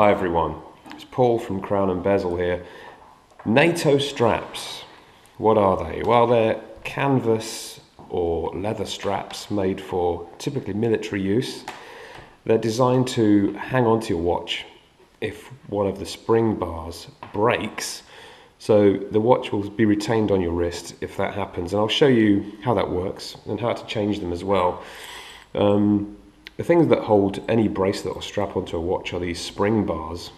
Hi everyone, it's Paul from Crown and Bezel here. NATO straps, what are they? Well, they're canvas or leather straps made for typically military use. They're designed to hang onto your watch if one of the spring bars breaks, so the watch will be retained on your wrist if that happens, and I'll show you how that works and how to change them as well. The things that hold any bracelet or strap onto a watch are these spring bars.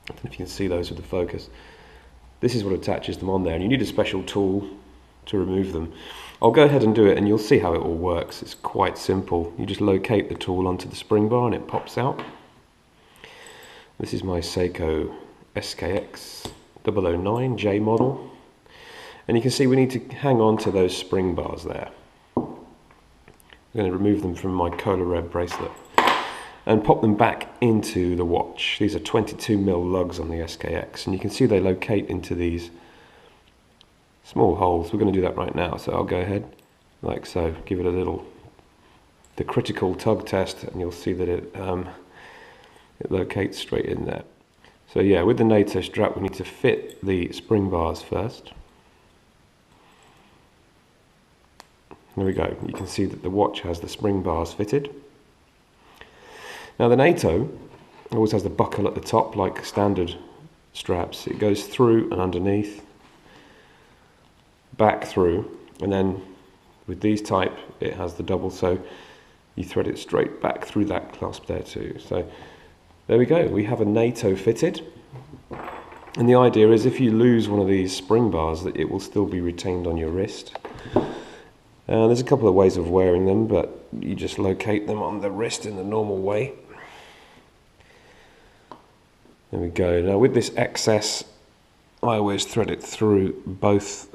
I don't know if you can see those with the focus. This is what attaches them on there, and you need a special tool to remove them. I'll go ahead and do it and you'll see how it all works. It's quite simple. You just locate the tool onto the spring bar and it pops out. This is my Seiko SKX 009 J model, and you can see we need to hang on to those spring bars there. I'm going to remove them from my Cola Red bracelet and pop them back into the watch. These are 22mm lugs on the SKX, and you can see they locate into these small holes. We're going to do that right now, so I'll go ahead like so, give it the critical tug test, and you'll see that it locates straight in there. So yeah, with the NATO strap we need to fit the spring bars first. There we go, you can see that the watch has the spring bars fitted. Now the NATO always has the buckle at the top like standard straps. It goes through and underneath, back through, and then with these type it has the double, so you thread it straight back through that clasp there too. So there we go, we have a NATO fitted, and the idea is if you lose one of these spring bars that it will still be retained on your wrist. There's a couple of ways of wearing them, but you just locate them on the wrist in the normal way. There we go. Now with this excess, I always thread it through both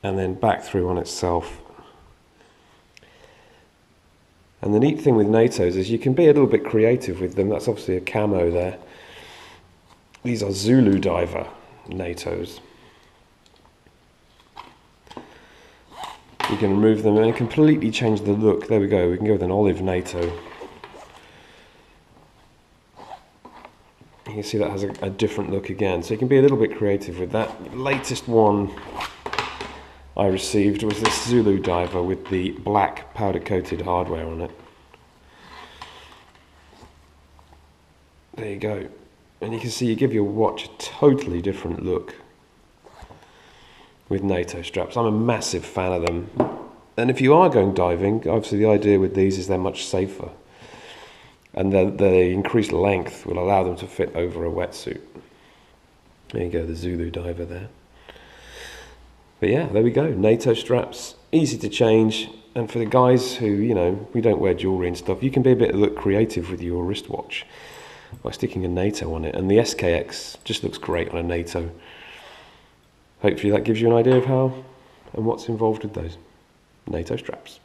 and then back through on itself. And the neat thing with NATOs is you can be a little bit creative with them. That's obviously a camo there. These are Zulu diver NATOs. You can remove them and completely change the look. There we go, we can go with an olive NATO. You can see that has a different look again, so you can be a little bit creative with that. The latest one I received was this Zulu diver with the black powder coated hardware on it. There you go, and you can see you give your watch a totally different look with NATO straps. I'm a massive fan of them, and if you are going diving, obviously the idea with these is they're much safer, and the increased length will allow them to fit over a wetsuit. There you go, the Zulu diver there. But yeah, there we go, NATO straps, easy to change, and for the guys who, you know, we don't wear jewellery and stuff, you can be a bit creative with your wristwatch by sticking a NATO on it, and the SKX just looks great on a NATO. Hopefully that gives you an idea of how and what's involved with those NATO straps.